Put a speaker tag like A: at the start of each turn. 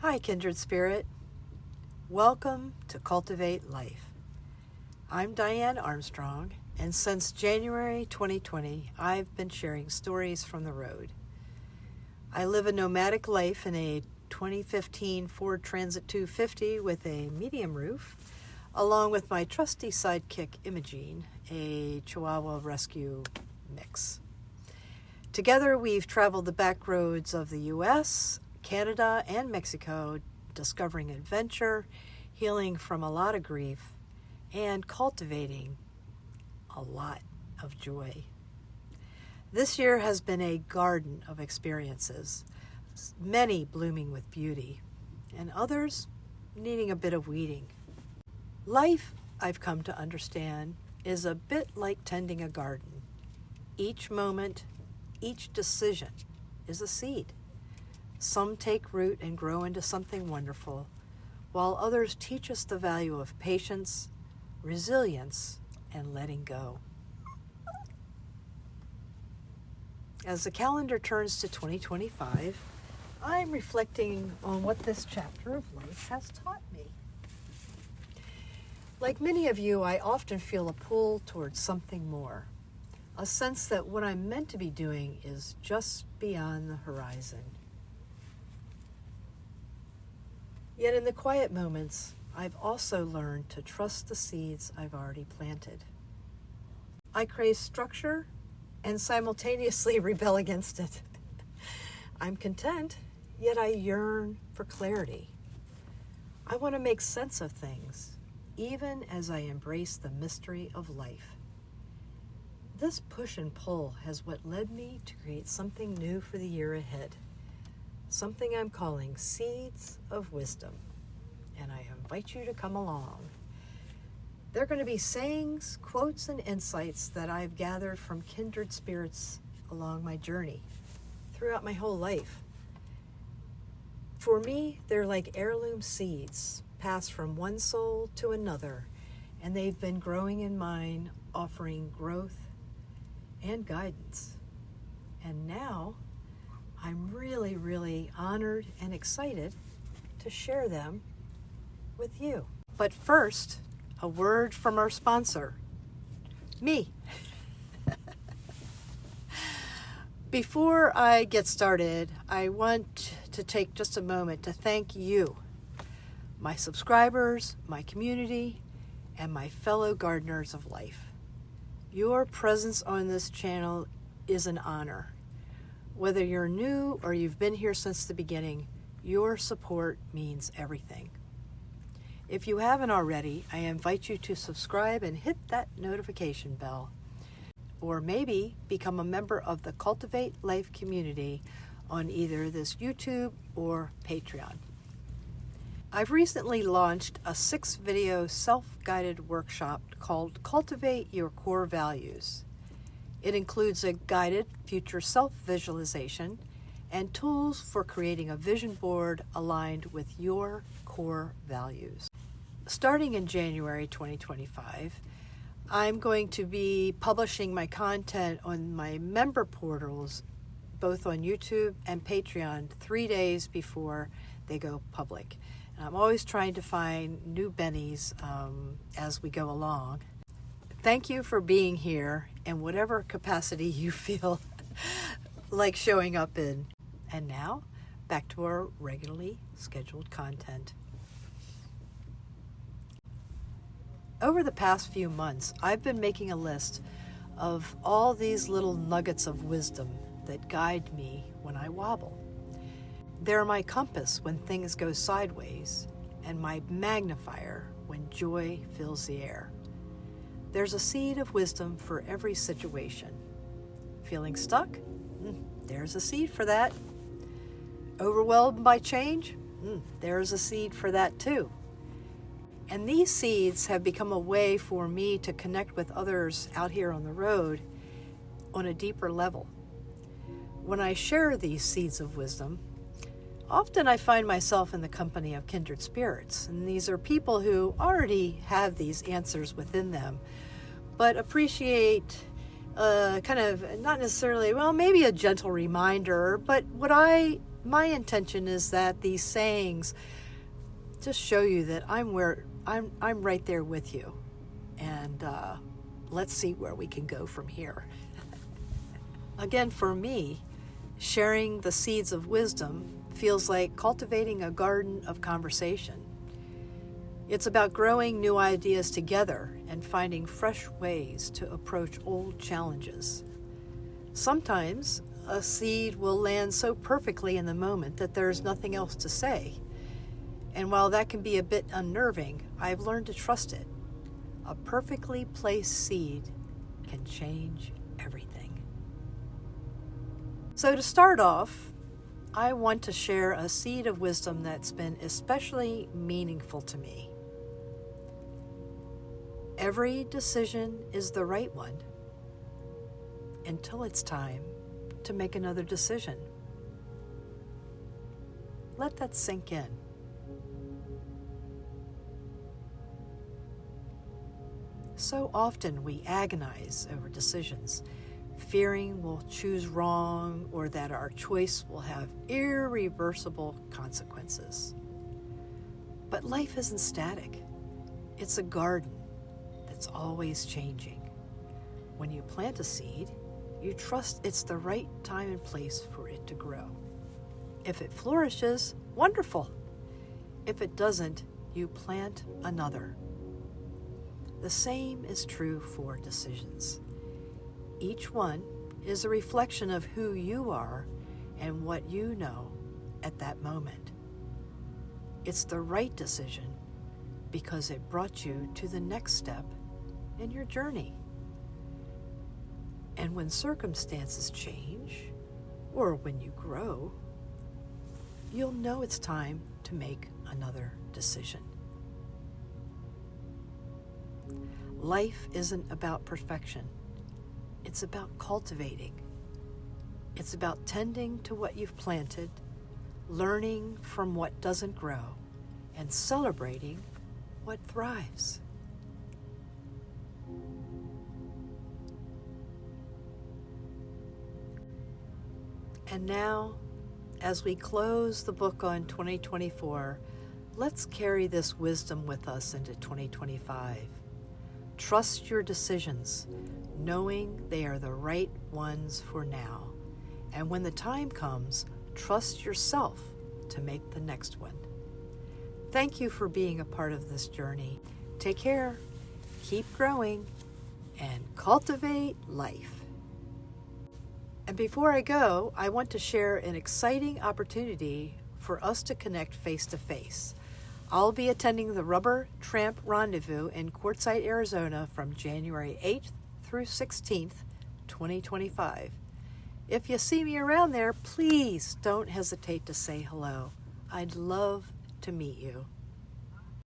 A: Hi, Kindred Spirit. Welcome to Cultivate Life. I'm Diane Armstrong, and since January 2020, I've been sharing stories from the road. I live a nomadic life in a 2015 Ford Transit 250 with a medium roof, along with my trusty sidekick Imogene, a chihuahua rescue mix. Together, we've traveled the back roads of the U.S., Canada, and Mexico, discovering adventure, healing from a lot of grief, and cultivating a lot of joy. This year has been a garden of experiences, many blooming with beauty, and others needing a bit of weeding. Life, I've come to understand, is a bit like tending a garden. Each moment, each decision is a seed. Some take root and grow into something wonderful, while others teach us the value of patience, resilience, and letting go. As the calendar turns to 2025, I'm reflecting on what this chapter of life has taught me. Like many of you, I often feel a pull towards something more, a sense that what I'm meant to be doing is just beyond the horizon. Yet in the quiet moments, I've also learned to trust the seeds I've already planted. I crave structure and simultaneously rebel against it. I'm content, yet I yearn for clarity. I want to make sense of things, even as I embrace the mystery of life. This push and pull has what led me to create something new for the year ahead. Something I'm calling Seeds of Wisdom, and I invite you to come along. They're going to be sayings, quotes, and insights that I've gathered from Kindred Spirits along my journey, throughout my whole life. For me, they're like heirloom seeds, passed from one soul to another, and they've been growing in mine, offering growth and guidance. And now, I'm really honored and excited to share them with you. But first, a word from our sponsor, me. Before I get started, I want to take just a moment to thank you, my subscribers, my community, and my fellow gardeners of life. Your presence on this channel is an honor. Whether you're new or you've been here since the beginning, your support means everything. If you haven't already, I invite you to subscribe and hit that notification bell. Or maybe become a member of the CultivateLife community on either this YouTube or Patreon. I've recently launched a 6-video self-guided workshop called Cultivate Your Core Values. It includes a guided future self-visualization and tools for creating a vision board aligned with your core values. Starting in January 2025, I'm going to be publishing my content on my member portals, both on YouTube and Patreon, 3 days before they go public. And I'm always trying to find new bennies as we go along. Thank you for being here in whatever capacity you feel like showing up in. And now, back to our regularly scheduled content. Over the past few months, I've been making a list of all these little nuggets of wisdom that guide me when I wobble. They're my compass when things go sideways, and my magnifier when joy fills the air. There's a seed of wisdom for every situation. Feeling stuck? There's a seed for that. Overwhelmed by change? There's a seed for that too. And these seeds have become a way for me to connect with others out here on the road on a deeper level. When I share these seeds of wisdom, often I find myself in the company of kindred spirits, and these are people who already have these answers within them, but appreciate kind of not necessarily, well, maybe a gentle reminder, but what I My intention is that these sayings just show you that I'm right there with you, and let's see where we can go from here. Again, for me, sharing the seeds of wisdom feels like cultivating a garden of conversation. It's about growing new ideas together and finding fresh ways to approach old challenges. Sometimes a seed will land so perfectly in the moment that there's nothing else to say. And while that can be a bit unnerving, I've learned to trust it. A perfectly placed seed can change everything. So to start off, I want to share a seed of wisdom that's been especially meaningful to me. Every decision is the right one until it's time to make another decision. Let that sink in. So often we agonize over decisions, fearing we'll choose wrong or that our choice will have irreversible consequences. But life isn't static. It's a garden that's always changing. When you plant a seed, you trust it's the right time and place for it to grow. If it flourishes, wonderful. If it doesn't, you plant another. The same is true for decisions. Each one is a reflection of who you are and what you know at that moment. It's the right decision because it brought you to the next step in your journey. And when circumstances change, or when you grow, you'll know it's time to make another decision. Life isn't about perfection. It's about cultivating. It's about tending to what you've planted, learning from what doesn't grow, and celebrating what thrives. And now, as we close the book on 2024, let's carry this wisdom with us into 2025. Trust your decisions, knowing they are the right ones for now. And when the time comes, trust yourself to make the next one. Thank you for being a part of this journey. Take care, keep growing, and cultivate life. And before I go, I want to share an exciting opportunity for us to connect face to face. I'll be attending the Rubber Tramp Rendezvous in Quartzsite, Arizona from January 8th through 16th, 2025. If you see me around there, please don't hesitate to say hello. I'd love to meet you.